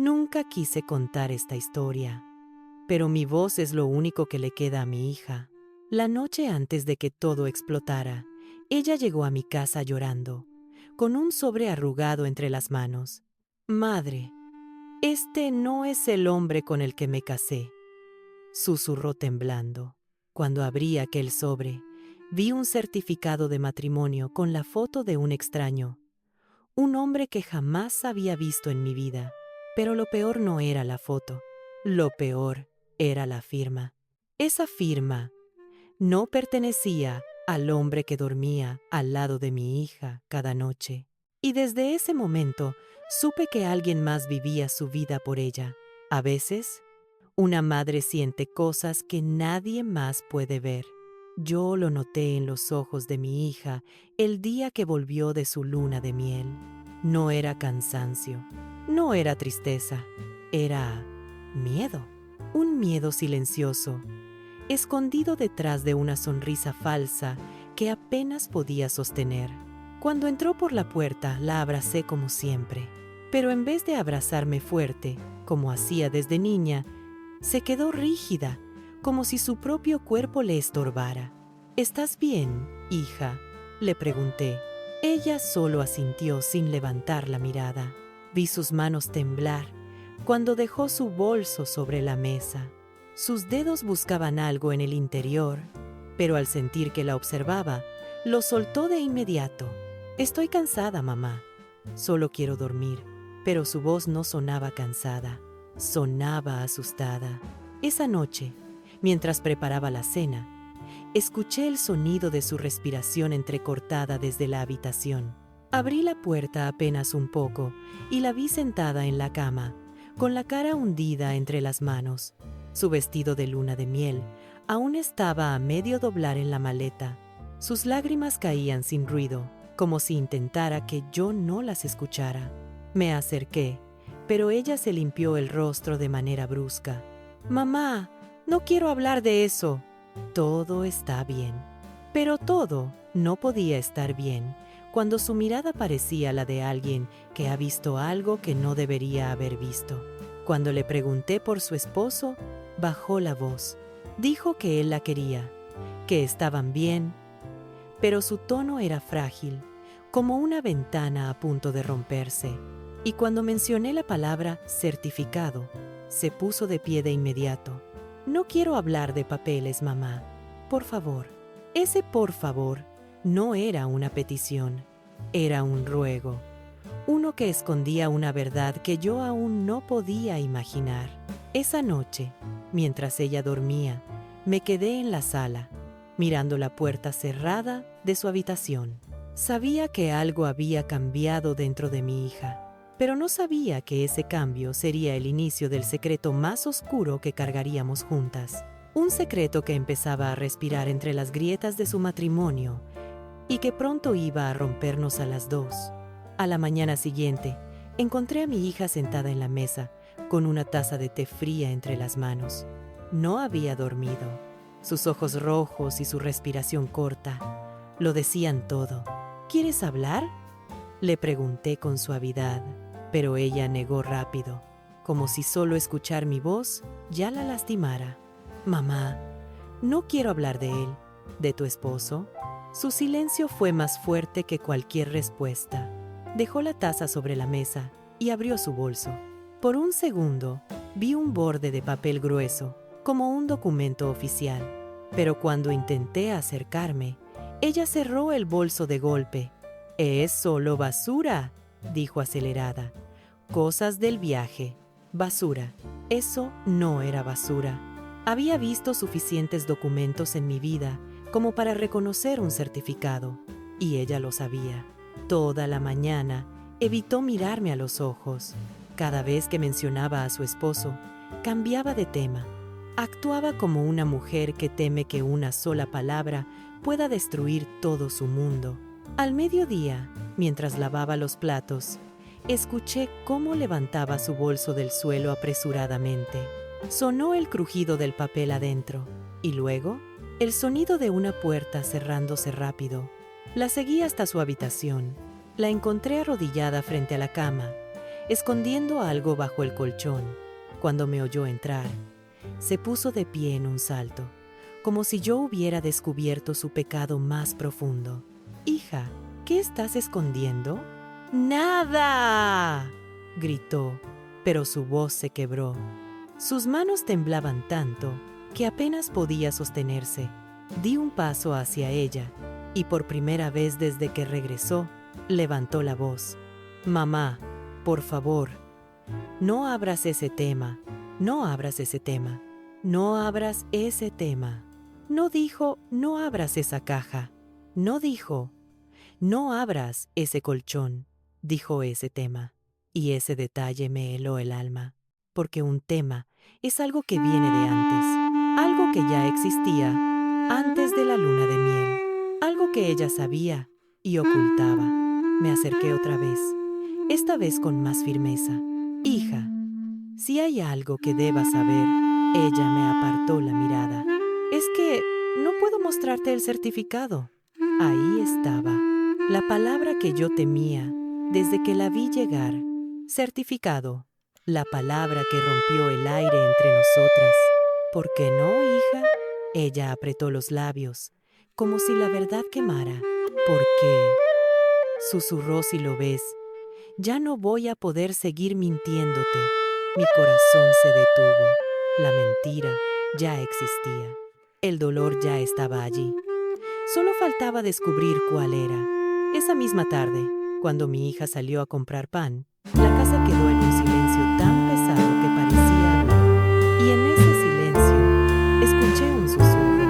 Nunca quise contar esta historia, pero mi voz es lo único que le queda a mi hija. La noche antes de que todo explotara, ella llegó a mi casa llorando, con un sobre arrugado entre las manos. «Madre, este no es el hombre con el que me casé», susurró temblando. Cuando abrí aquel sobre, vi un certificado de matrimonio con la foto de un extraño, un hombre que jamás había visto en mi vida. Pero lo peor no era la foto, lo peor era la firma. Esa firma no pertenecía al hombre que dormía al lado de mi hija cada noche. Y desde ese momento supe que alguien más vivía su vida por ella. A veces, una madre siente cosas que nadie más puede ver. Yo lo noté en los ojos de mi hija el día que volvió de su luna de miel. No era cansancio, no era tristeza, era miedo. Un miedo silencioso, escondido detrás de una sonrisa falsa que apenas podía sostener. Cuando entró por la puerta, la abracé como siempre, pero en vez de abrazarme fuerte, como hacía desde niña, se quedó rígida, como si su propio cuerpo le estorbara. «¿Estás bien, hija?», le pregunté. Ella solo asintió sin levantar la mirada. Vi sus manos temblar cuando dejó su bolso sobre la mesa. Sus dedos buscaban algo en el interior, pero al sentir que la observaba, lo soltó de inmediato. «Estoy cansada, mamá. Solo quiero dormir». Pero su voz no sonaba cansada, sonaba asustada. Esa noche, mientras preparaba la cena, escuché el sonido de su respiración entrecortada desde la habitación. Abrí la puerta apenas un poco y la vi sentada en la cama, con la cara hundida entre las manos. Su vestido de luna de miel aún estaba a medio doblar en la maleta. Sus lágrimas caían sin ruido, como si intentara que yo no las escuchara. Me acerqué, pero ella se limpió el rostro de manera brusca. «Mamá, no quiero hablar de eso». «Todo está bien». Pero todo no podía estar bien cuando su mirada parecía la de alguien que ha visto algo que no debería haber visto. Cuando le pregunté por su esposo, bajó la voz. Dijo que él la quería, que estaban bien, pero su tono era frágil, como una ventana a punto de romperse. Y cuando mencioné la palabra certificado, se puso de pie de inmediato. «No quiero hablar de papeles, mamá. Por favor». Ese «por favor» no era una petición, era un ruego. Uno que escondía una verdad que yo aún no podía imaginar. Esa noche, mientras ella dormía, me quedé en la sala, mirando la puerta cerrada de su habitación. Sabía que algo había cambiado dentro de mi hija, pero no sabía que ese cambio sería el inicio del secreto más oscuro que cargaríamos juntas. Un secreto que empezaba a respirar entre las grietas de su matrimonio y que pronto iba a rompernos a las dos. A la mañana siguiente, encontré a mi hija sentada en la mesa, con una taza de té fría entre las manos. No había dormido. Sus ojos rojos y su respiración corta lo decían todo. «¿Quieres hablar?», le pregunté con suavidad, pero ella negó rápido, como si solo escuchar mi voz ya la lastimara. «Mamá, no quiero hablar de él, de tu esposo». Su silencio fue más fuerte que cualquier respuesta. Dejó la taza sobre la mesa y abrió su bolso. Por un segundo, vi un borde de papel grueso, como un documento oficial. Pero cuando intenté acercarme, ella cerró el bolso de golpe. «Es solo basura», dijo acelerada. «Cosas del viaje. Basura». Eso no era basura. Había visto suficientes documentos en mi vida como para reconocer un certificado, y ella lo sabía. Toda la mañana evitó mirarme a los ojos. Cada vez que mencionaba a su esposo, cambiaba de tema. Actuaba como una mujer que teme que una sola palabra pueda destruir todo su mundo. Al mediodía, mientras lavaba los platos, escuché cómo levantaba su bolso del suelo apresuradamente. Sonó el crujido del papel adentro, y luego el sonido de una puerta cerrándose rápido. La seguí hasta su habitación. La encontré arrodillada frente a la cama, escondiendo algo bajo el colchón. Cuando me oyó entrar, se puso de pie en un salto, como si yo hubiera descubierto su pecado más profundo. «Hija, ¿qué estás escondiendo?» «¡Nada!», gritó, pero su voz se quebró. Sus manos temblaban tanto que apenas podía sostenerse. Di un paso hacia ella y por primera vez desde que regresó, levantó la voz. «Mamá, por favor, no abras ese tema, no abras ese tema, no abras ese tema». No dijo, no abras esa caja. No dijo, no abras ese colchón. Dijo ese tema. Y ese detalle me heló el alma, porque un tema es algo que viene de antes, algo que ya existía antes de la luna de miel, algo que ella sabía y ocultaba. Me acerqué otra vez, esta vez con más firmeza. «Hija, si hay algo que debas saber», ella me apartó la mirada. «Es que no puedo mostrarte el certificado». Ahí estaba, la palabra que yo temía desde que la vi llegar. Certificado, la palabra que rompió el aire entre nosotras. «¿Por qué no, hija?». Ella apretó los labios, como si la verdad quemara. «¿Por qué?», susurró. «Si lo ves, ya no voy a poder seguir mintiéndote». Mi corazón se detuvo. La mentira ya existía. El dolor ya estaba allí. Solo faltaba descubrir cuál era. Esa misma tarde, cuando mi hija salió a comprar pan, la casa quedó en un silencio tan pesado que parecía hablar. Y en ese silencio, escuché un susurro,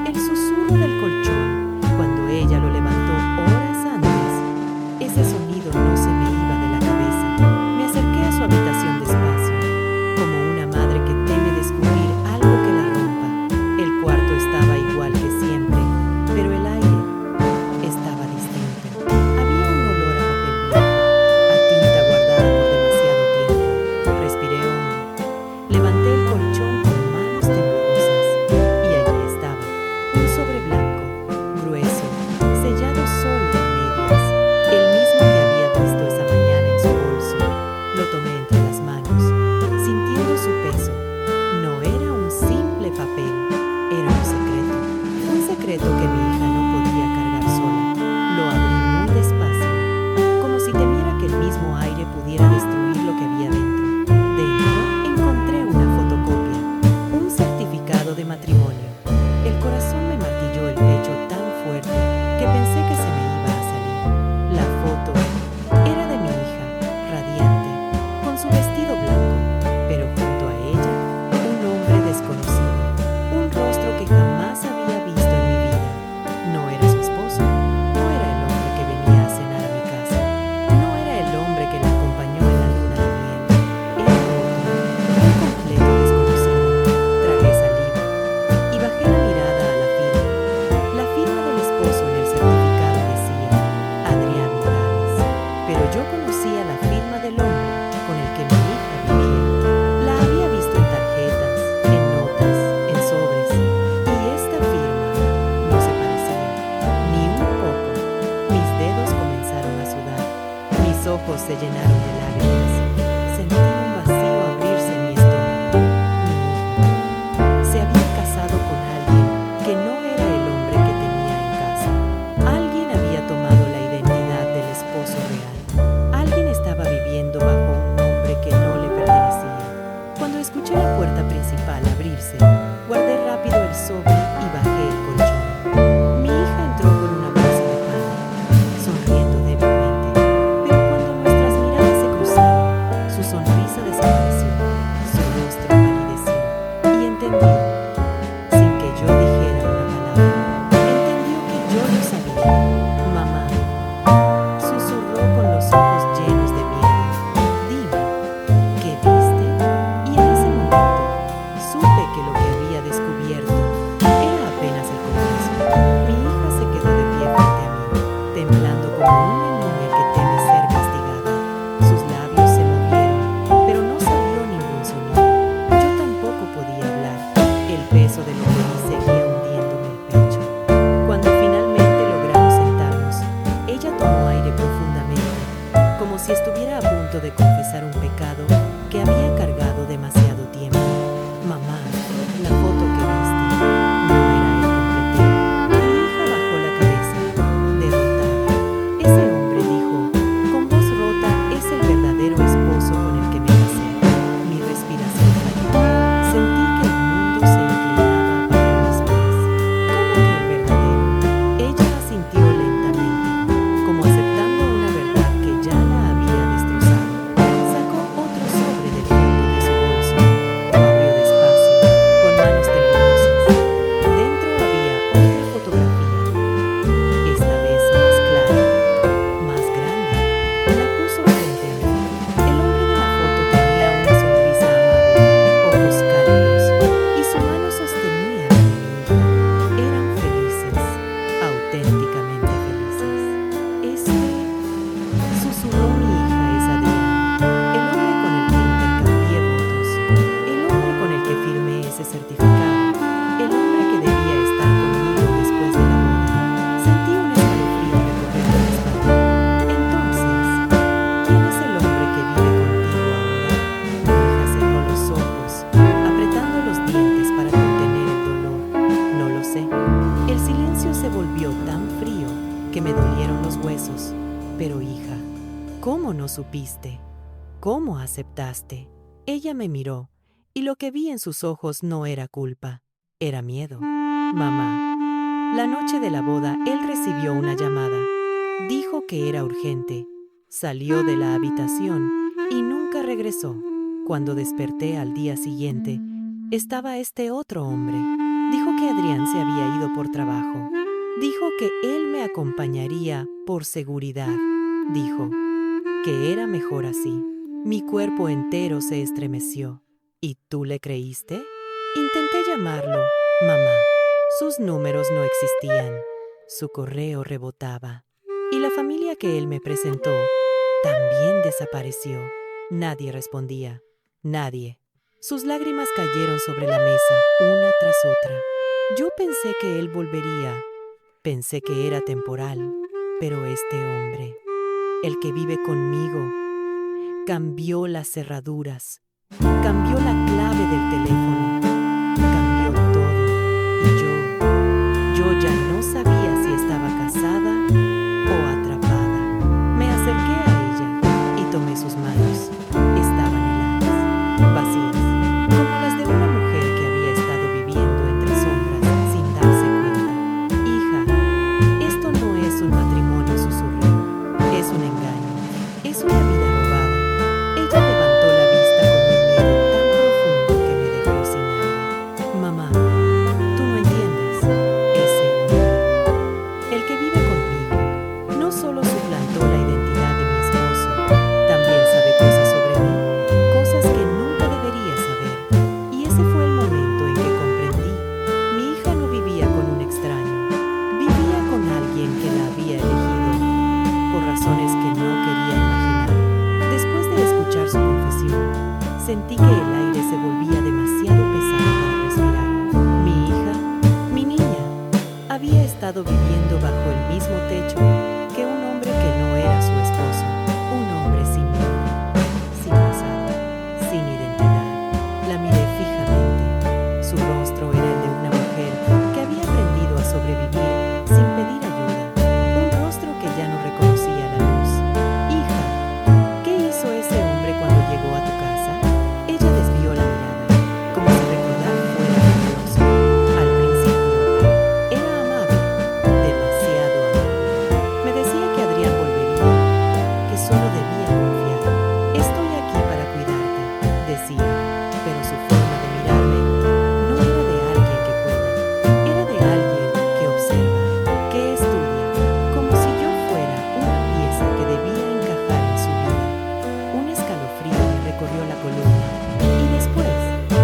el susurro del colchón, cuando ella lo levantó horas antes. Ese sonido no se me iba de la cabeza. Me acerqué a su habitación despacio, como una madre que teme descubrir algo que la rompa. El cuarto estaba igual que siempre, pero el aire estaba distinto. Había un olor a papel viejo, a tinta guardada por demasiado tiempo. Respiré hondo. Levanté el colchón con manos temblorosas y allí estaba, un sobre blanco, grueso, sellado solo a medias, el mismo que había visto esa mañana en su bolso. Lo tomé entre las manos, sintiendo su peso. No era un simple papel, era un secreto que mi hija no podía cargar sola. Lo abrí muy despacio, como si temiera que el mismo aire pudiera destruir lo que había dentro. Dentro encontré una fotocopia, un certificado de matrimonio. El corazón me martilló el pecho tan fuerte que pensé que se me iba a salir. La foto era de mi hija, radiante, con su vestido blanco, pero junto a ella, un hombre desconocido, un rostro que jamás había visto en mi vida. No era su esposo, no era el hombre que venía a cenar a mi casa, no era el hombre que la acompañó en la luna de miel. Era otro, un completo desconocido. Tragué saliva y bajé la mirada a la firma. La firma del esposo en el certificado decía Adrián Morales, pero yo conocía la firma del hombre con el que mi hija vivía. La había visto en tarjetas, en notas, en sobres, y esta firma no se parecía ni un poco. Mis dedos comenzaron a sudar, mis ojos se llenaron de lágrimas. Sentí un vacío abrirse en mi estómago. Mi hija se había casado con alguien que no era el hombre que tenía en casa. Alguien había tomado la identidad del esposo real. Alguien estaba viviendo bajo un nombre que no le pertenecía. Cuando escuché la puerta principal abrirse, guardé rápido el sobre y bajé el colchón. Mi hija entró con una bolsa de pan, sonriendo débilmente, pero cuando nuestras miradas se cruzaron, su sonrisa desapareció, su rostro palideció, y entendió, sin que yo dijera una palabra, entendió que yo lo sabía. «Mamá», susurró con los ojos llenos de miedo. «Dime, ¿qué viste?». Y en ese momento supe que lo que había descubierto era apenas el comienzo. Mi hija se quedó de pie frente a mí, temblando como una niña que teme ser castigada. Sus labios se movieron, pero no salió ni supiste? ¿Cómo aceptaste? Ella me miró, y lo que vi en sus ojos no era culpa, era miedo. Mamá, la noche de la boda él recibió una llamada. Dijo que era urgente. Salió de la habitación y nunca regresó. Cuando desperté al día siguiente, estaba este otro hombre. Dijo que Adrián se había ido por trabajo. Dijo que él me acompañaría por seguridad. Dijo que era mejor así. Mi cuerpo entero se estremeció. ¿Y tú le creíste? Intenté llamarlo, mamá. Sus números no existían. Su correo rebotaba. Y la familia que él me presentó también desapareció. Nadie respondía. Nadie. Sus lágrimas cayeron sobre la mesa, una tras otra. Yo pensé que él volvería. Pensé que era temporal. Pero este hombre, el que vive conmigo, cambió las cerraduras, cambió la clave del teléfono, cambió todo. Y yo ya no sabía si estaba casada o atrapada. Me acerqué a ella y tomé sus manos. Estaban heladas, vacías, como las de una mujer que había estado viviendo entre sombras sin darse cuenta. Hija, esto no es un matrimonio, susurré. Es un engaño, es una vida robada. Ella levantó la vista con un miedo tan profundo que me dejó sin aire. Mamá, tú no entiendes. Ese hombre, el que vive conmigo, no solo suplantó la identidad de mi esposo, también sabe cosas sobre mí, cosas que nunca debería saber. Y ese fue el momento en que comprendí. Mi hija no vivía con un extraño, vivía con alguien que la había elegido, por razones que no quería imaginar. Después de escuchar su confesión, sentí que el aire se volvía demasiado pesado para respirar. Mi hija, mi niña, había estado viviendo bajo el mismo techo que un hombre que no era su esposo, un hombre sin nombre, sin pasado, sin identidad. La miré fijamente. Su rostro era el de una mujer que había aprendido a sobrevivir sin pedir ayuda, un rostro que ya no reconocía la luz. Hija, ¿qué hizo ese hombre cuando llegó a tu casa? Ella desvió la mirada, como si recordar fuera peligroso. Al principio, era amable, demasiado amable. Me decía que Adrián volvería, que solo debía confiar. Estoy aquí para cuidarte, decía, pero su forma de mirarme no era de alguien que cuida, era de alguien que observa, que estudia, como si yo fuera una pieza que debía encajar en su vida. Un escalofrío me recorrió la columna y después,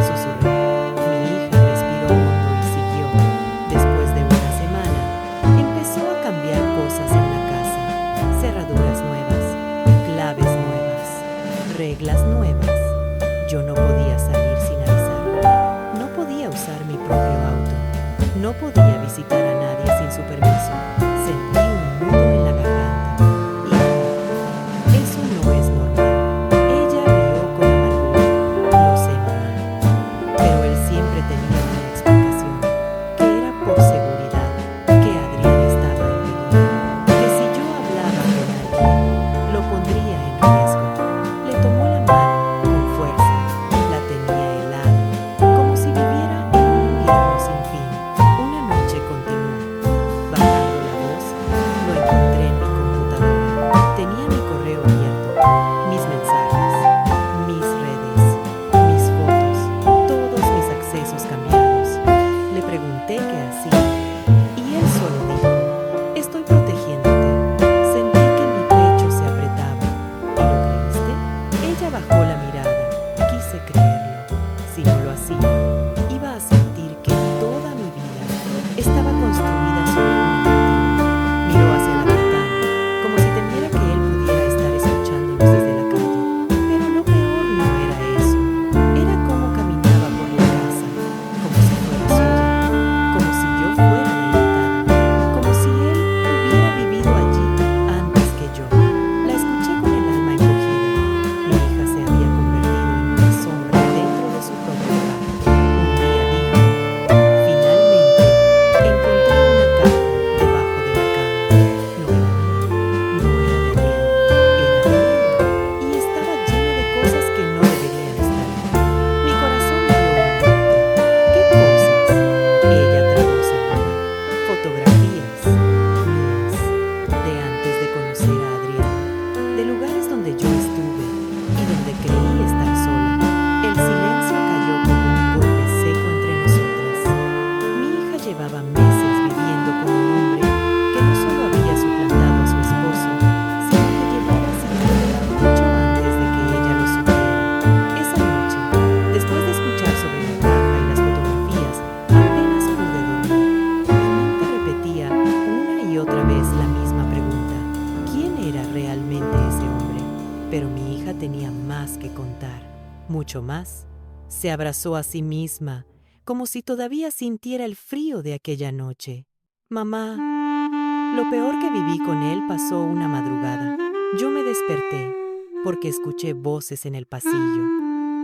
susurré. Mi hija respiró hondo y siguió. Después de una semana, empezó a cambiar cosas en la casa. Cerraduras nuevas, claves nuevas, reglas nuevas. Yo no podía salir sin avisarlo. No podía usar mi propio auto. No podía visitar a nadie sin su permiso. Sentí un nudo en la garganta. Hija, eso no es normal. Ella rió con amargura. Lo sé, mamá. Pero él siempre tenía una explicación. Que era por seguridad. Que Adrián estaba en peligro. Que si yo hablaba con alguien, lo pondría en riesgo. Le tomó la mano con fuerza. La tenía helada, como si viviera en un invierno sin fin. Una noche continuó. Bajando la voz, lo encontré en mi computadora. Tenía mi correo abierto, mis mensajes, mis redes, mis fotos, todos mis accesos cambiados. Le pregunté qué hacía y él solo dijo: estoy protegiéndote. Sentí que mi pecho se apretaba. ¿Y lo creíste? Ella bajó la mirada. Quise creerlo. Si no lo hacía, iba a sentir que toda mi vida estaba construida sobre una mentira. Miró hacia la ventana, como si temiera que él pudiera estar escuchándonos desde la calle. Pero lo peor no era eso. Era cómo caminaba por la casa, como si fuera suya, como si yo fuera la invitada, como si él hubiera vivido allí antes que yo. La escuché con el alma encogida. Mi hija se había convertido en una sombra de mucho más. Se abrazó a sí misma, como si todavía sintiera el frío de aquella noche. Mamá, lo peor que viví con él pasó una madrugada. Yo me desperté porque escuché voces en el pasillo.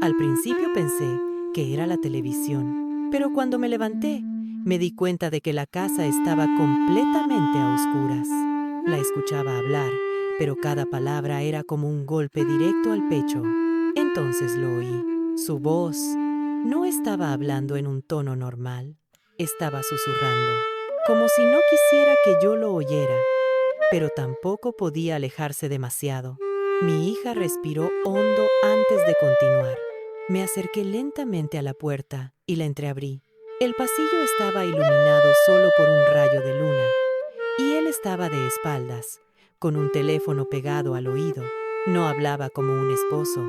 Al principio pensé que era la televisión, pero cuando me levanté, me di cuenta de que la casa estaba completamente a oscuras. La escuchaba hablar, pero cada palabra era como un golpe directo al pecho. Entonces lo oí. Su voz no estaba hablando en un tono normal, estaba susurrando, como si no quisiera que yo lo oyera, pero tampoco podía alejarse demasiado. Mi hija respiró hondo antes de continuar. Me acerqué lentamente a la puerta y la entreabrí. El pasillo estaba iluminado solo por un rayo de luna, y él estaba de espaldas, con un teléfono pegado al oído. No hablaba como un esposo,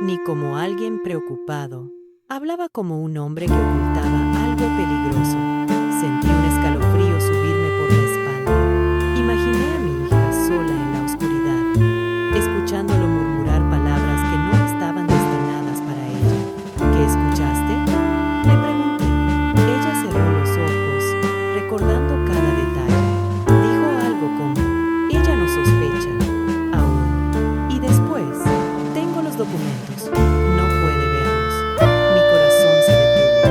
ni como alguien preocupado. Hablaba como un hombre que ocultaba algo peligroso. Sentí un escalofrío subirme por la espalda. Imaginé a mi hija sola en la oscuridad, escuchándolo murmurar palabras que no estaban destinadas para ella. ¿Qué escuchaste?, le pregunté. Ella cerró los ojos, recordando cada detalle. Dijo algo como, ella no sospecha, aún. Y después, tengo los documentos. No puede verlos. Mi corazón se detuvo.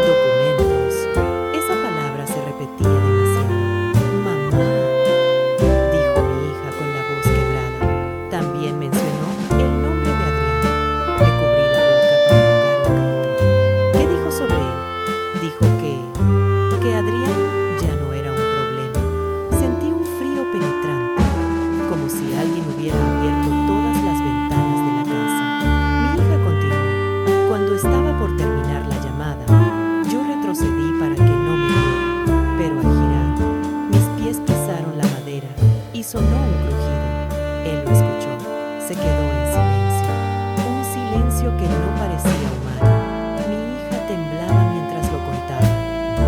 Documentos. Esa palabra se repetía demasiado. Mamá, dijo mi hija con la voz quebrada. También mencionó el nombre de Adrián. Me cubrí la boca para ahogar un grito. ¿Qué dijo sobre él? Dijo que Adrián ya no era un problema. Sentí un frío penetrante, como si alguien hubiera abierto todas las ventanas de la casa. Mi hija continuó. Cuando estaba por terminar la llamada, yo retrocedí para que no me viera, pero al girar, mis pies pisaron la madera y sonó un crujido. Él lo escuchó. Se quedó en silencio. Un silencio que no parecía humano. Mi hija temblaba mientras lo contaba.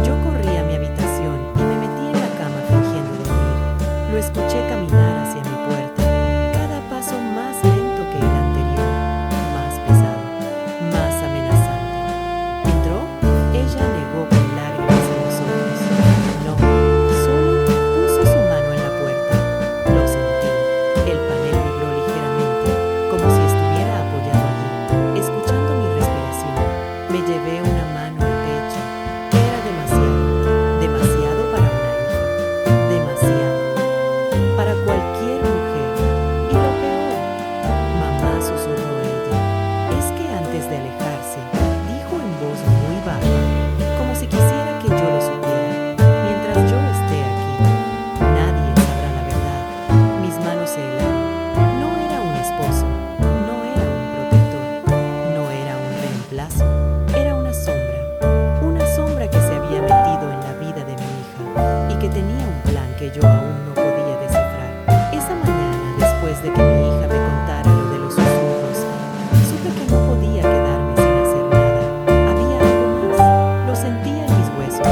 Yo corrí a mi habitación y me metí en la cama fingiendo dormir. Lo escuché caminar hacia mi puerta, cada paso más lento que el anterior, más pesado, más amenazante. ¿Entró? Ella negó con lágrimas en los ojos. No, solo puso su mano en la puerta. Lo sentí. El panel vibró ligeramente, como si estuviera apoyado allí, escuchando mi respiración. Me llevé una mano al pecho. Era demasiado, demasiado para una hija, demasiado para cualquier mujer. Y lo peor, mamá, susurró ella, es que antes de alejarse, dijo en voz muy baja, como si quisiera que yo lo supiera. Mientras yo esté aquí, nadie sabrá la verdad. Mis manos se helaron. No era un esposo, no era un protector, no era un reemplazo, era una sombra que se había metido en la vida de mi hija y que tenía un plan que yo aún no podía descifrar. Esa mañana, después de que mi hija me contara lo de los susurros, supe que no podía quedarme sin hacer nada. Había algo más. Lo sentía en mis huesos.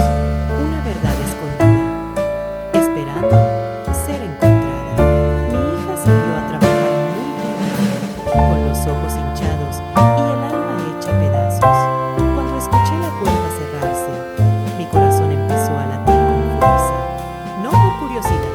Una verdad escondida, esperando ser encontrada. Mi hija salió a trabajar muy temprano, con los ojos hinchados y el alma hecha pedazos. Cuando escuché la puerta cerrarse, mi corazón empezó a latir con fuerza, no por curiosidad,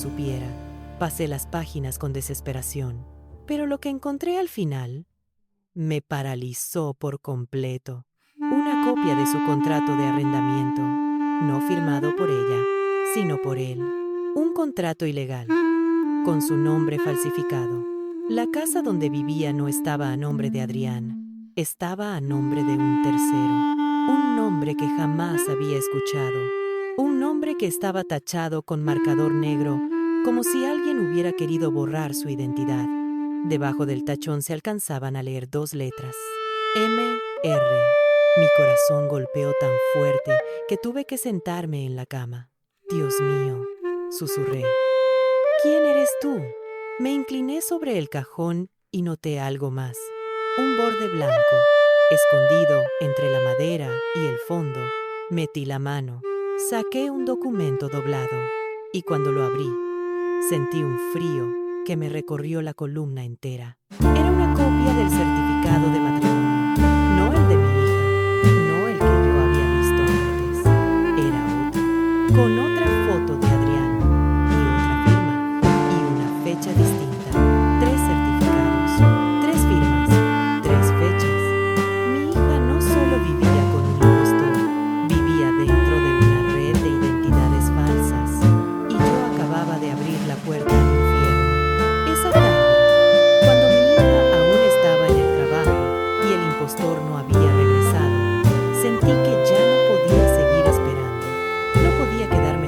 supiera. Pasé las páginas con desesperación, pero lo que encontré al final me paralizó por completo. Una copia de su contrato de arrendamiento, no firmado por ella, sino por él. Un contrato ilegal, con su nombre falsificado. La casa donde vivía no estaba a nombre de Adrián, estaba a nombre de un tercero. Un nombre que jamás había escuchado. Un nombre que estaba tachado con marcador negro, como si alguien hubiera querido borrar su identidad. Debajo del tachón se alcanzaban a leer 2 letras. M.R. Mi corazón golpeó tan fuerte que tuve que sentarme en la cama. Dios mío, susurré. ¿Quién eres tú? Me incliné sobre el cajón y noté algo más. Un borde blanco, escondido entre la madera y el fondo. Metí la mano, saqué un documento doblado y cuando lo abrí, sentí un frío que me recorrió la columna entera. Era una copia del certificado de matrimonio, no el de mi hija, no el que yo había visto antes. Era otro, con otra foto de Adrián y otra firma y una fecha distinta. 3 certificados, 3 firmas, 3 fechas. Mi hija no solo vivía con un impostor, vivía dentro de una red de identidades falsas y yo acababa de abrir la puerta al infierno. Esa tarde, cuando mi hija aún estaba en el trabajo y el impostor no había regresado, sentí que ya no podía seguir esperando. No podía quedarme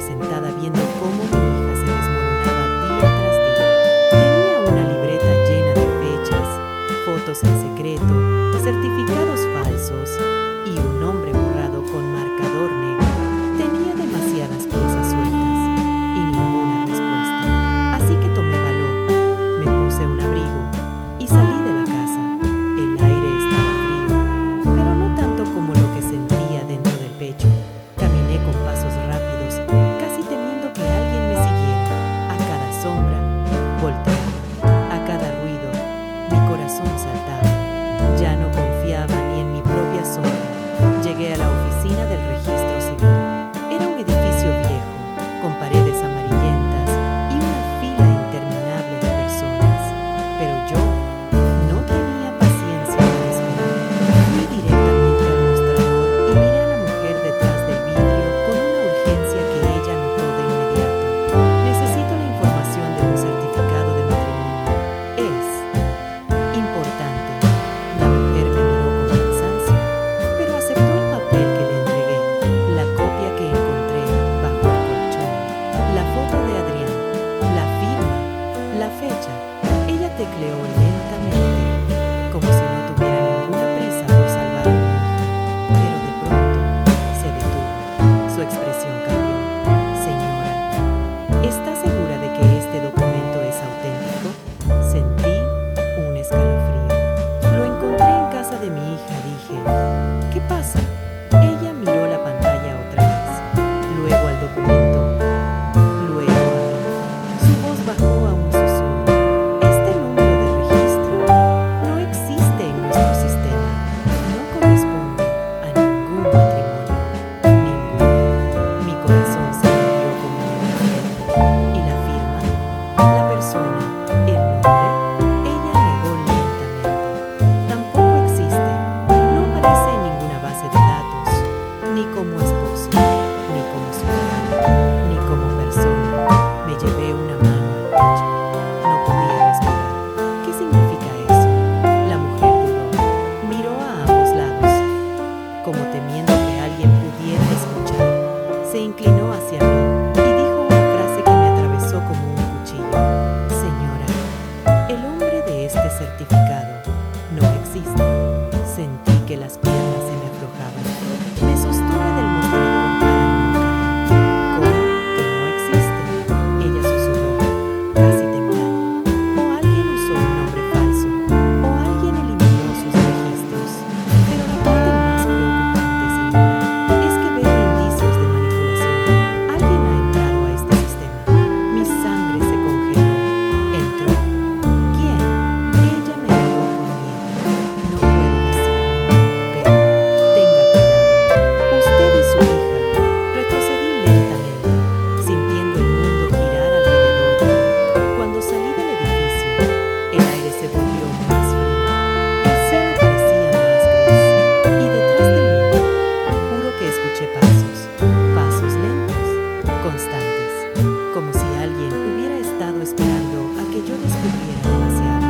estado esperando a que yo descubriera demasiado.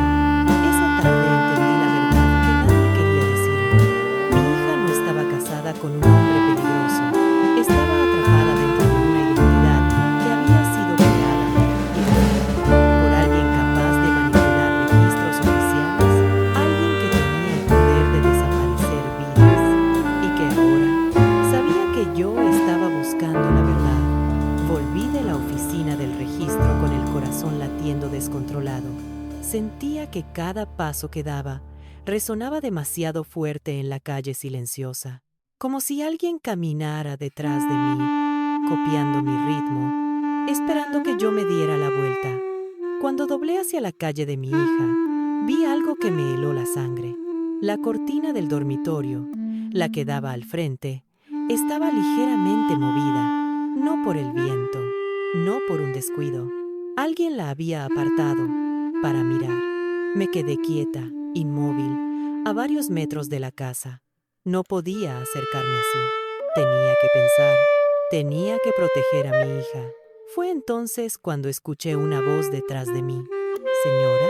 Esa tarde entendí la verdad que nadie quería decirme. Mi hija no estaba casada con un hombre peligroso. Estaba atrapada dentro de una identidad que había sido creada y creada por alguien capaz de manipular registros oficiales, alguien que tenía el poder de desaparecer vidas y que ahora sabía que yo estaba buscando la verdad. Volví de la oficina del registro con el corazón latiendo descontrolado. Sentía que cada paso que daba resonaba demasiado fuerte en la calle silenciosa, como si alguien caminara detrás de mí, copiando mi ritmo, esperando que yo me diera la vuelta. Cuando doblé hacia la calle de mi hija, vi algo que me heló la sangre. La cortina del dormitorio, la que daba al frente, estaba ligeramente movida. No por el viento, no por un descuido. Alguien la había apartado para mirar. Me quedé quieta, inmóvil, a varios metros de la casa. No podía acercarme así. Tenía que pensar, tenía que proteger a mi hija. Fue entonces cuando escuché una voz detrás de mí. «Señora»,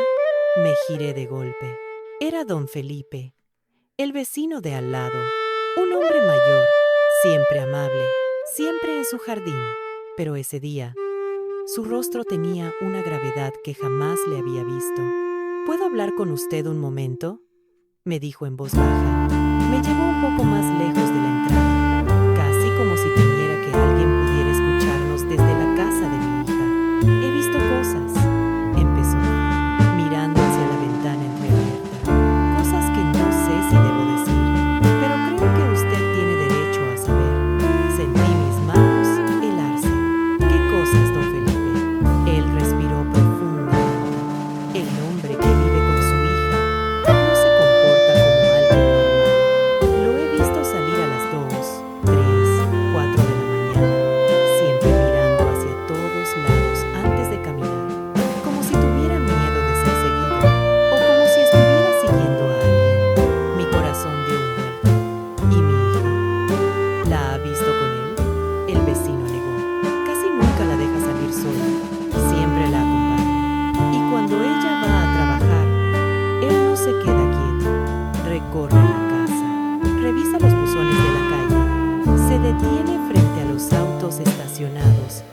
me giré de golpe. Era don Felipe, el vecino de al lado, un hombre mayor, siempre amable, siempre en su jardín, pero ese día, su rostro tenía una gravedad que jamás le había visto. «¿Puedo hablar con usted un momento?», me dijo en voz baja. Me llevó un poco más lejos de la entrada, casi como si temiera que alguien pudiera escucharnos desde la casa de mi hija. «He visto cosas», empezó, mirando hacia la ventana entreabierta. «Cosas que no sé si debo decir, pero creo que usted tiene derecho a saber». Sentí mis manos helarse. «¿Qué cosas, don Felipe?». Él respiró profundamente. «El hombre que vive con su hija no se comporta como alguien normal. Lo he visto salir a las 2, 3, 4 de la mañana, siempre mirando hacia todos lados antes de caminar, como si tuviera miedo de ser seguido o como si estuviera siguiendo a alguien». Mi corazón dio un vuelco. ¿Y mi hija? ¿La ha visto con él?, el vecino negó. «Casi nunca la deja salir sola, siempre la acompaña. Y cuando ella va a trabajar, él no se queda quieto. Recorre la casa, revisa los buzones de la calle, se detiene frente a los autos estacionados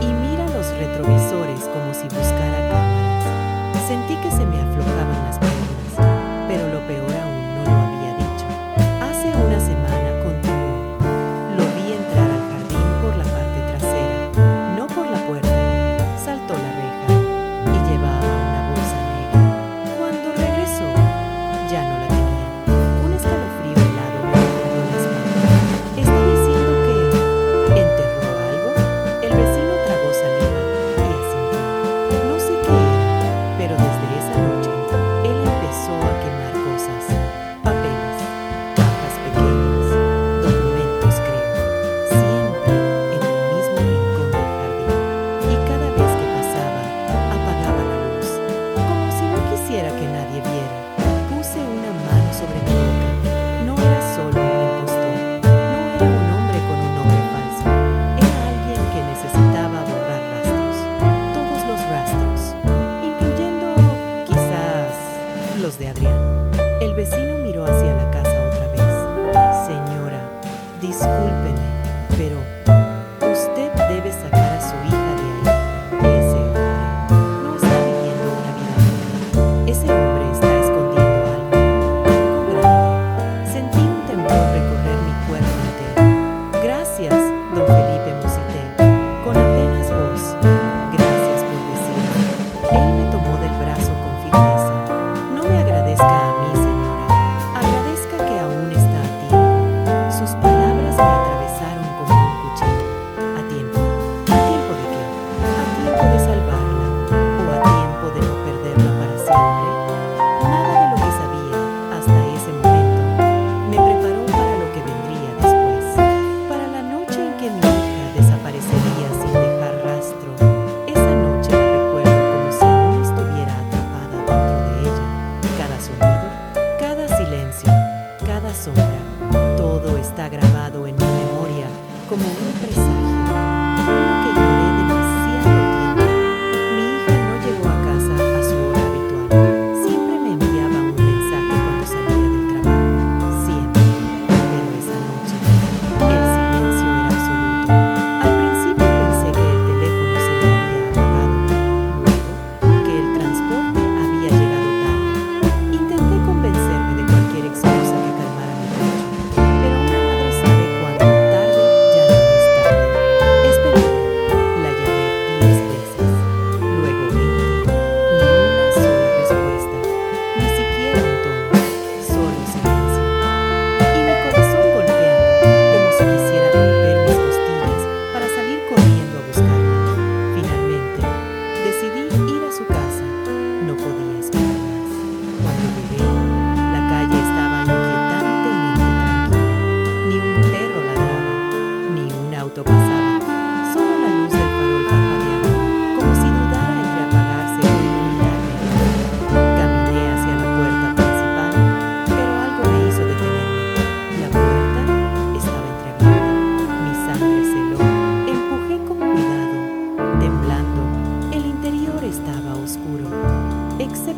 y mira los retrovisores como si buscara cámaras». Sentí que se me aflojaban las piernas, pero lo peor aún no lo había dicho. «Hace una semana», continuó, «lo vi entrar al jardín por la parte trasera, no por la puerta. Saltó la reja y llevaba una bolsa negra. Cuando regresó, ya no la tenía. Un escalofrío helado me recorrió la espalda. ¿Está diciendo que enterró algo?». El vecino tragó saliva y asintió. No sé qué era, pero desde esa noche él empezó a quemar cosas, papeles, cajas pequeñas, documentos, creo, siempre en el mismo rincón del jardín. Y cada vez que pasaba, apagaba la luz, como si no quisiera que nadie viera. Puse una mano sobre mi boca. No era solo un impostor, no era un hombre con un nombre falso. Era alguien que necesitaba borrar rastros, todos los rastros, incluyendo, quizás, los de Adrián. El vecino miró hacia la casa otra vez. «Señora, discúlpeme, pero usted debe sacar a su hija de ahí. Ese hombre no está viviendo una vida normal. Ese hombre está escondiendo algo grande». Sentí un temblor recorrer mi cuerpo entero. «Gracias, don Felipe», musité, con apenas voz. «Gracias por decirme». Él me tomó del brazo con firmeza. «No me agradezca a mí, señora. Agradezca que aún está a tiempo». Sus palabras me atravesaron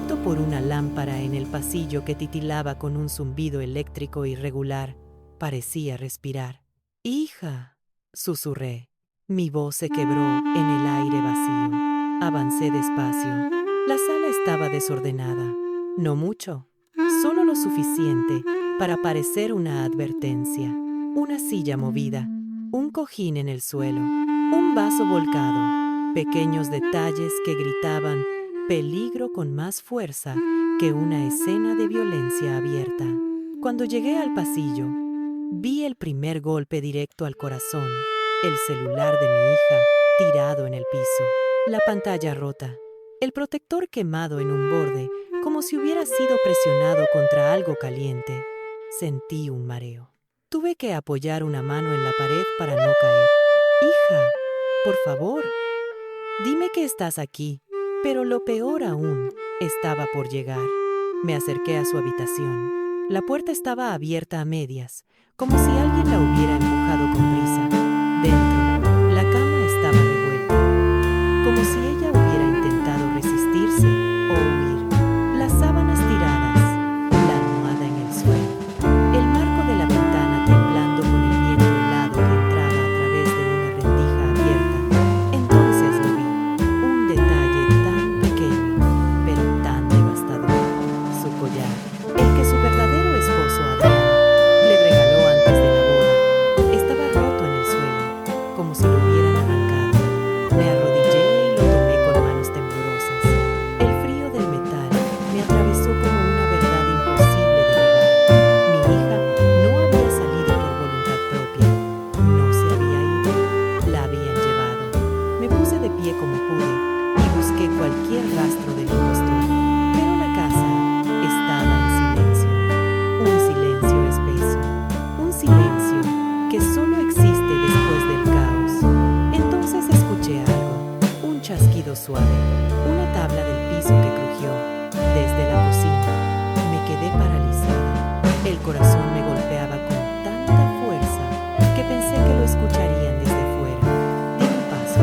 excepto por una lámpara en el pasillo que titilaba con un zumbido eléctrico irregular. Parecía respirar. «Hija», susurré. Mi voz se quebró en el aire vacío. Avancé despacio. La sala estaba desordenada. No mucho, solo lo suficiente para parecer una advertencia. Una silla movida, un cojín en el suelo, un vaso volcado, pequeños detalles que gritaban peligro con más fuerza que una escena de violencia abierta. Cuando llegué al pasillo, vi el primer golpe directo al corazón, el celular de mi hija tirado en el piso, la pantalla rota, el protector quemado en un borde, como si hubiera sido presionado contra algo caliente. Sentí un mareo. Tuve que apoyar una mano en la pared para no caer. «Hija, por favor, dime que estás aquí». Pero lo peor aún estaba por llegar. Me acerqué a su habitación. La puerta estaba abierta a medias, como si alguien la hubiera empujado con prisa. Dentro, la cama estaba revuelta, como si ella hubiera intentado resistirse o huir. Las sábanas tiradas, la almohada en el suelo, el marco de la ventana temblando con el viento helado que entraba a través de una rendija abierta. Entonces lo vi, un detalle tan pequeño, pero tan devastador. Su collar, el que su verdadero esposo Adrián le regaló antes de la boda, estaba roto en el suelo, como si lo hubieran arrancado. Me arrodillé y lo tomé con manos temblorosas. El frío del metal me atravesó como una verdad imposible de negar. Mi hija no había salido por voluntad propia, no se había ido, la habían llevado. Me puse de pie como pude y busqué cualquier rastro del impostor, pero la casa estaba en silencio, un silencio espeso, un silencio que solo existe después del caos. Entonces escuché algo, un chasquido suave, una tabla del piso que crujió desde la cocina. Me quedé paralizada. El corazón me golpeaba con tanta fuerza que pensé que lo escucharían desde fuera. Di un paso,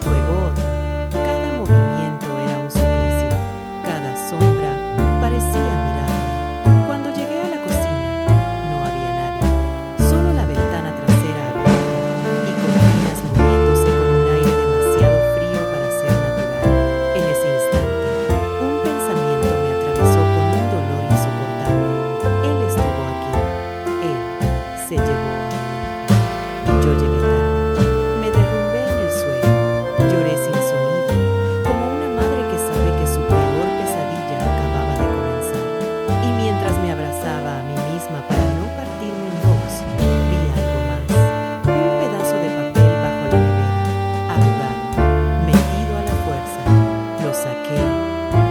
luego otro. Cada movimiento era un suplicio. Cada sombra parecía mirarme. Cuando llegué a la cocina, no había nadie. Solo la ventana trasera abierta y cortinas moviéndose con un aire demasiado frío para ser natural. En ese instante, un pensamiento me atravesó con un dolor insoportable. Él estuvo aquí. Él se llevó a mi hija. Yo llegué tarde. Me derrumbé en el suelo. Lloré sin sonido, como una madre que sabe que su peor pesadilla acababa de comenzar. Y mientras me abrazaba a mí misma para no partirme en dos, vi algo más. Un pedazo de papel bajo la nevera, arrugado, metido a la fuerza. Lo saqué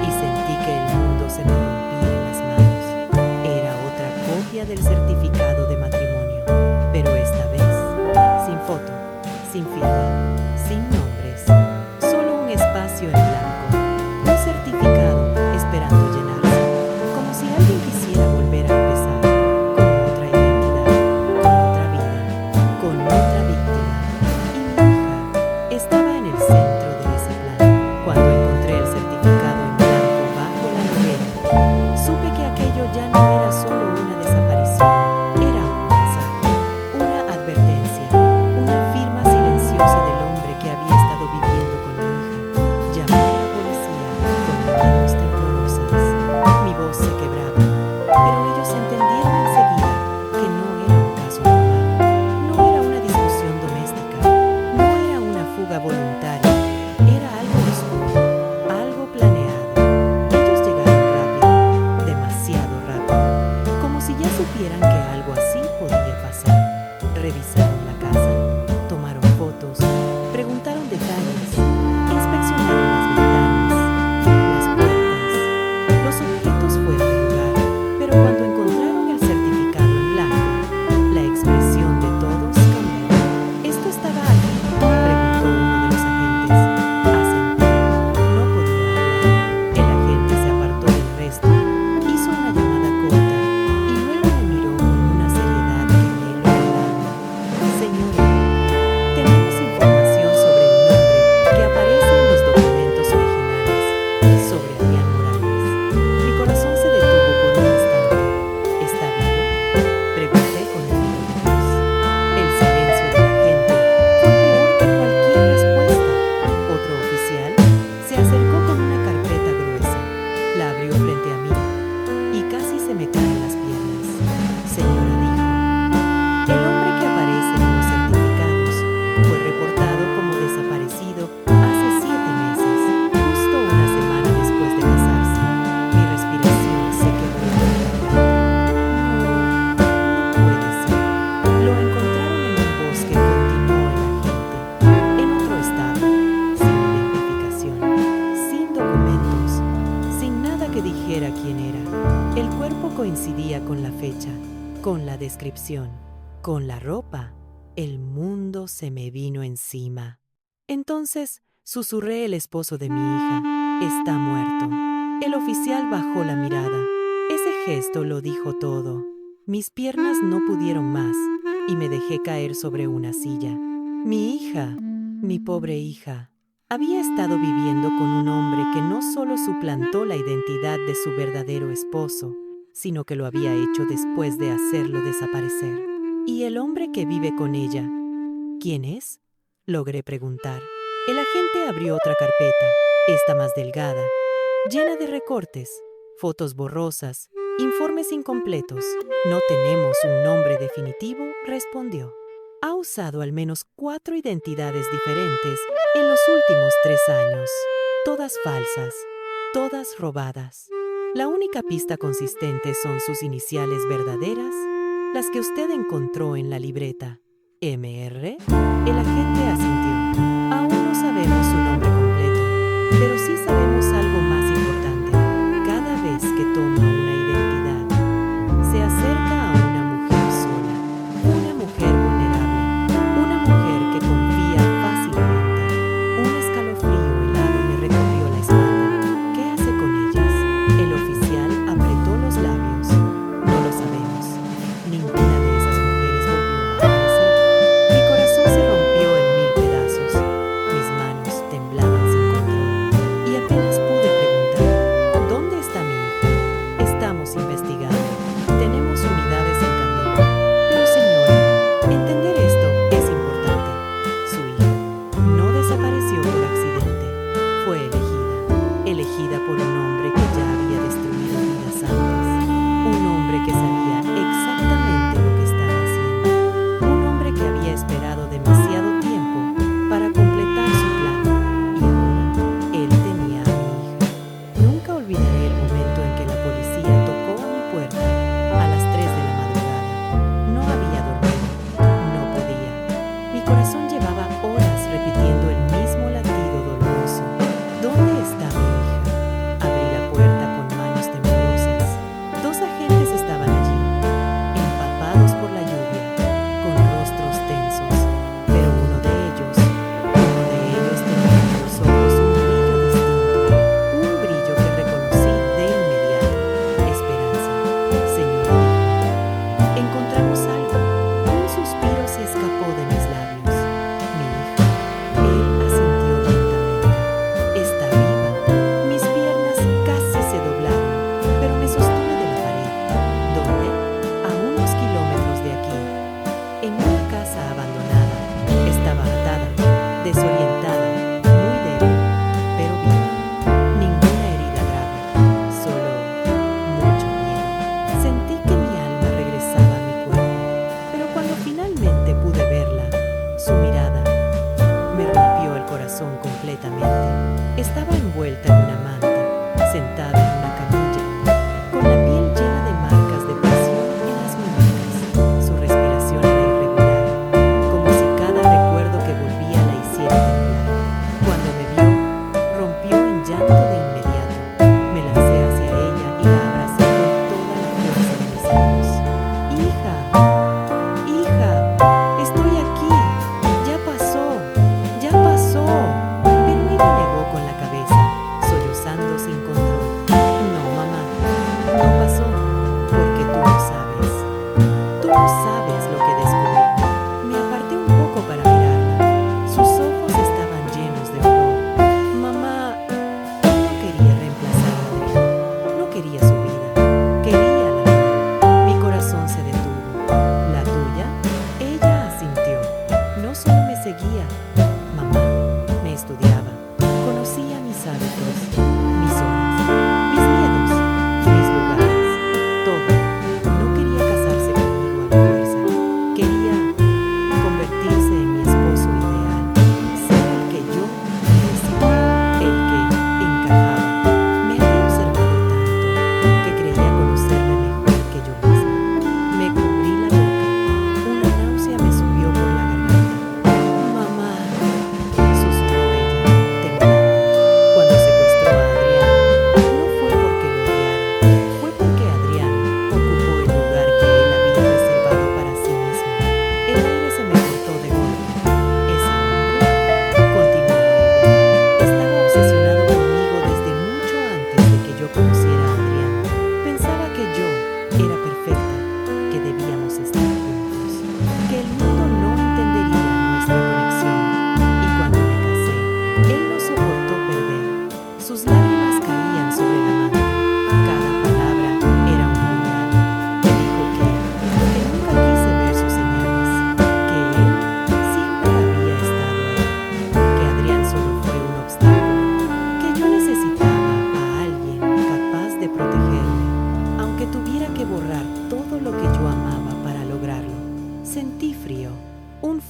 y sentí que el mundo se me rompía en las manos. Era otra copia del certificado de matrimonio, pero esta vez sin foto, sin firma, sin nombres, solo un espacio en blanco, un certificado esperando llenarse, como si alguien quisiera volver a empezar, con otra identidad, con otra vida, con otra víctima. Y mi hija estaba en el centro de ese plan. Cuando encontré el certificado, dijera quién era. El cuerpo coincidía con la fecha, con la descripción, con la ropa. El mundo se me vino encima. Entonces susurré: el esposo de mi hija está muerto. El oficial bajó la mirada. Ese gesto lo dijo todo. Mis piernas no pudieron más y me dejé caer sobre una silla. Mi hija, mi pobre hija, había estado viviendo con un hombre que no solo suplantó la identidad de su verdadero esposo, sino que lo había hecho después de hacerlo desaparecer. ¿Y el hombre que vive con ella? ¿Quién es?, logré preguntar. El agente abrió otra carpeta, esta más delgada, llena de recortes, fotos borrosas, informes incompletos. No tenemos un nombre definitivo, respondió. Ha usado al menos 4 identidades diferentes en los últimos 3 años. Todas falsas, todas robadas. La única pista consistente son sus iniciales verdaderas, las que usted encontró en la libreta. ¿MR? El agente asintió. Aún no sabemos su nombre completo, pero sí sabemos algo más importante. Cada vez que toma una identidad, se acerca a una mujer sola, una mujer vulnerable, una mujer que confía fácilmente. Un escalofrío helado me recorrió la espalda. ¿Qué hace con ellas? El oficial apretó los labios. No lo sabemos. Ninguna de esas mujeres volvió a aparecer. Mi corazón se rompió en 1000 pedazos. Mis manos temblaban sin control y apenas pude preguntar: ¿dónde está mi hija? Estamos investigando. Tenemos unidades en camino. Pero señora, entender esto es importante. Su hija no desapareció por accidente. Fue elegida por un hombre que ya había destruido vidas antes. Un hombre que sabía exactamente lo que estaba haciendo. Un hombre que había esperado demasiado tiempo para completar su plan. Y ahora él tenía a mi hija. Nunca olvidaré el momento en que la policía tocó a mi puerta a las 3 de la madrugada. No había dormido. No podía. Mi corazón llevaba horas repitiendo el mismo latido doloroso. ¿Dónde está mi hija? Abrí la puerta con manos temblorosas. 2 agentes estaban allí, empapados por la lluvia, con rostros tensos. Pero uno de ellos tenía en los ojos un brillo distinto, un brillo que reconocí de inmediato. Esperanza. Señora, dijo. Encontramos algo. Un suspiro se escapó de mis labios. Mi hija. Él asintió lentamente. Está viva. Mis piernas casi se doblaron, pero me sostuve de la pared. ¿Dónde? A unos kilómetros de aquí. En una casa abandonada. Estaba atada, desorientada, muy débil, pero viva. Ninguna herida grave, solo mucho miedo. Sentí que mi alma regresaba a mi cuerpo, pero cuando finalmente pude verla, su mirada me rompió el corazón completamente. Estaba envuelta en una manta, sentada en una camilla, con la piel llena de marcas de presión en las muñecas. Su respiración era irregular, como si cada recuerdo que volvía la hiciera temblar. Cuando me vio, rompió en llanto de inmediato. Me lancé hacia ella y la abracé con toda la fuerza de mis manos. Hija, hija, estoy aquí. Ya pasó, ya pasó. Pero me negó con la cabeza, sollozando sin control. No, mamá, no pasó, porque tú lo sabes. Tú no sabes lo que descubrí. Me aparté un poco para mirarla. Sus ojos estaban llenos de horror. Mamá, no quería reemplazarla. No quería su vida. Quería la mía. Mi corazón se detuvo. ¿La tuya? Ella asintió. No solo me seguía. Mamá me estudiaba. Conocía mis hábitos, mis horas, mis miedos, mis lugares, todo. No quería casarse conmigo a la fuerza. Quería convertirse en mi esposo ideal, ser el que yo merecía, el que encajaba. Me había observado tanto que creía conocerme mejor que yo misma. Me cubrí la boca. Una náusea me subió por la garganta. Mamá, susurró ella, temblando. Cuando secuestró a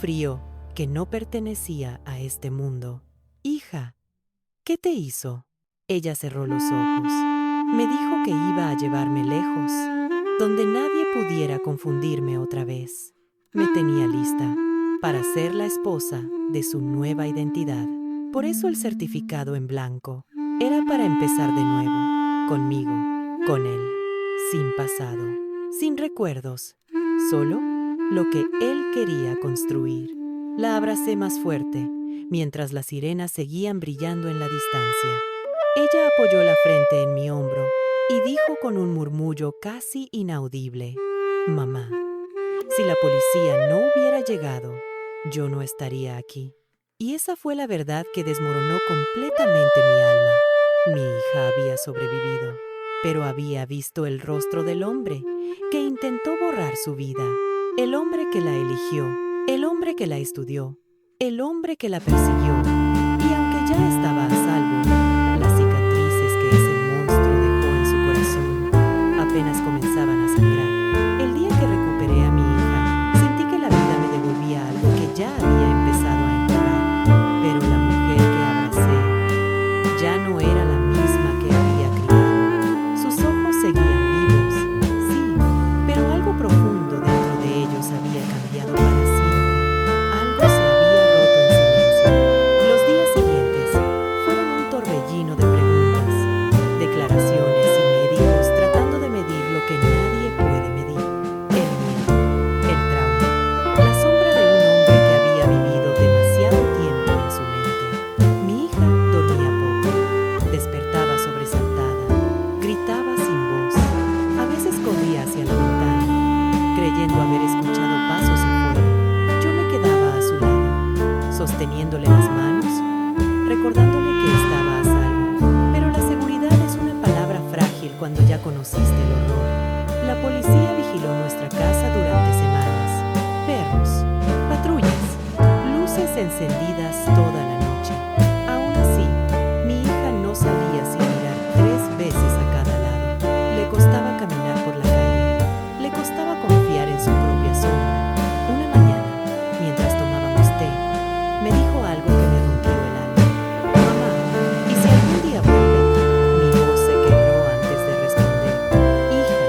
frío, que no pertenecía a este mundo. Hija, ¿qué te hizo? Ella cerró los ojos. Me dijo que iba a llevarme lejos, donde nadie pudiera confundirme otra vez. Me tenía lista para ser la esposa de su nueva identidad. Por eso el certificado en blanco era para empezar de nuevo, conmigo, con él, sin pasado, sin recuerdos, solo lo que él quería construir. La abracé más fuerte, mientras las sirenas seguían brillando en la distancia. Ella apoyó la frente en mi hombro y dijo con un murmullo casi inaudible: «Mamá, si la policía no hubiera llegado, yo no estaría aquí». Y esa fue la verdad que desmoronó completamente mi alma. Mi hija había sobrevivido, pero había visto el rostro del hombre que intentó borrar su vida, el hombre que la eligió, el hombre que la estudió, el hombre que la persiguió. Y aunque ya estaba a salvo, las cicatrices que ese monstruo dejó en su corazón apenas comenzaban a sangrar. El día que recuperé a mi hija, sentí que la vida me devolvía algo que ya había empezado a enterrar. Pero la mujer que abracé ya no era la misma que había criado. Sus ojos seguían vivos, sí, pero algo profundo dentro de ellos había cambiado para siempre. Algo se había roto en silencio. Los días siguientes fueron un torbellino de preguntas, declaraciones y médicos tratando de medir lo que nadie puede medir: el miedo, el trauma, la sombra de un hombre que había vivido demasiado tiempo en su mente. Mi hija dormía poco, despertaba sobresaltada, gritaba sin voz. A veces corría hacia la ventana, creyendo haber escuchado pasos afuera. Yo me quedaba a su lado, sosteniéndole las manos, recordándole que estaba a salvo. Pero la seguridad es una palabra frágil cuando ya conociste el horror. La policía vigiló nuestra casa durante semanas. Perros, patrullas, luces encendidas toda la noche. Aún así, mi hija no salía sin mirar 3 veces a cada lado. Le costaba caminar por la calle, le costaba confiar en su propia sombra. Una mañana, mientras tomábamos té, me dijo algo que me rompió el alma: «Mamá, ¿y si algún día vuelve?». Mi voz se quebró antes de responder. «Hija,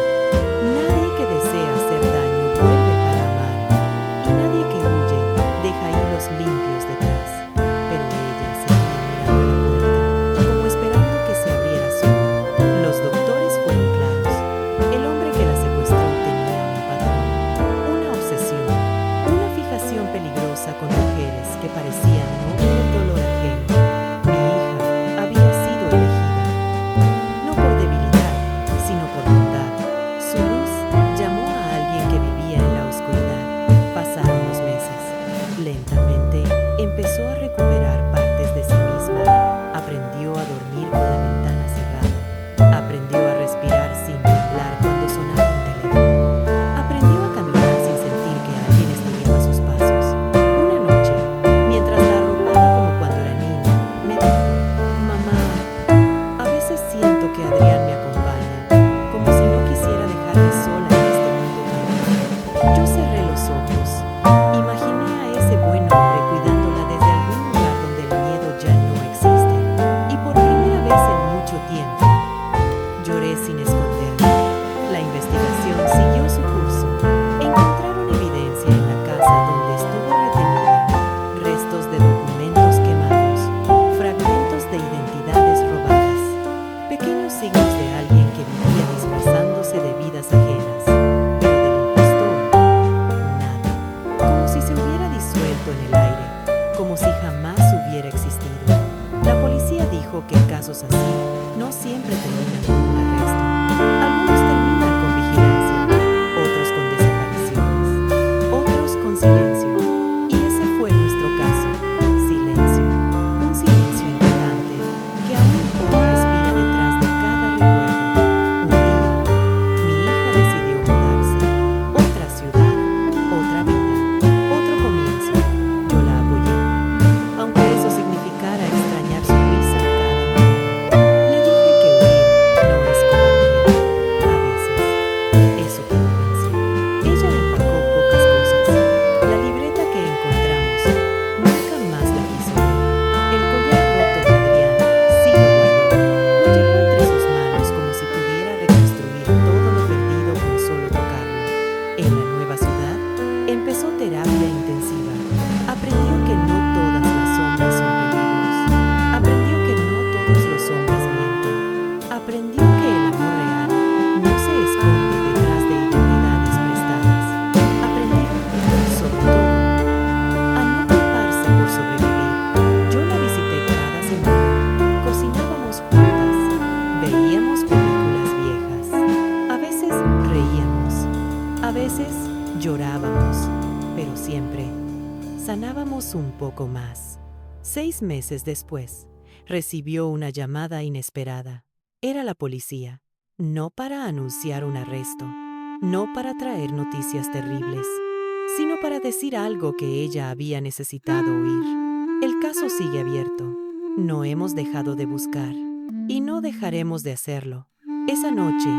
nadie que desea hacer daño vuelve para amar, y nadie que huye deja hilos limpios detrás». Pero ella seguía mirando la puerta, como esperando que se abriera sola. Los doctores fueron claros. El hombre que la secuestró tenía un patrón, una obsesión, una fijación peligrosa con mujeres que parecían no ver el dolor ajeno. Mi hija había sido elegida, no por debilidad, sino por bondad. Su luz llamó a alguien que vivía en la oscuridad. Pasaron los meses. Lentamente empezó a recuperar partes de sí misma. Aprendió a dormir con la ventana cerrada. Aprendió a respirar sin temblar cuando sonaba un teléfono. Aprendió a caminar sin sentir que alguien estuviera a sus pasos. Una noche, mientras la arropaba como cuando era niña, me dijo: «Mamá, a veces siento que Adrián me acompaña, como si no quisiera dejarme sola en este mundo tan grande». Yo cerré los ojos. Imaginé a ese buen hombre cuidándola desde algún lugar donde el miedo ya no existe. Y por primera vez en mucho tiempo, lloré sin esconderme. La investigación siguió su curso. Encontraron evidencia en la casa donde estuvo retenida: restos de documentos quemados, fragmentos de identidades robadas, pequeños signos de alguien que vivía disfrazándose de vidas ajenas. Pero del impostor, nada. Como si se hubiera disuelto en el aire, como si jamás hubiera existido. La policía dijo que casos así no siempre terminan con un arresto. Algunos terminan con vigilancia, otros con desapariciones, otros con silencio. Y ese fue nuestro caso. Silencio. Un silencio inquietante que aún hoy respira detrás de cada recuerdo. Un día, mi hija decidió mudarse. Otra ciudad, otra vida, otro comienzo. Yo la apoyé, aunque eso significara extrañar su risa cada mañana. Le dije que huir no es cobardía, Esperamos un poco más. 6 meses después, recibió una llamada inesperada. Era la policía, no para anunciar un arresto, no para traer noticias terribles, sino para decir algo que ella había necesitado oír. El caso sigue abierto. No hemos dejado de buscar y no dejaremos de hacerlo. Esa noche,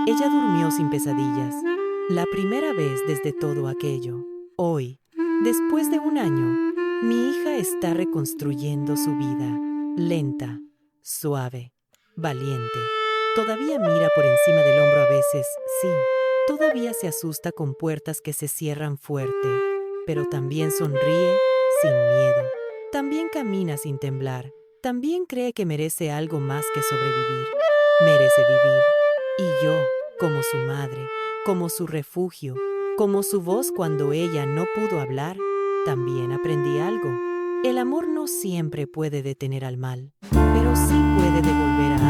ella durmió sin pesadillas, la primera vez desde todo aquello. Hoy, después de un año, mi hija está reconstruyendo su vida, lenta, suave, valiente. Todavía mira por encima del hombro a veces, sí. Todavía se asusta con puertas que se cierran fuerte, pero también sonríe sin miedo. También camina sin temblar. También cree que merece algo más que sobrevivir. Merece vivir. Y yo, como su madre, como su refugio, como su voz cuando ella no pudo hablar, también aprendí algo. El amor no siempre puede detener al mal, pero sí puede devolver a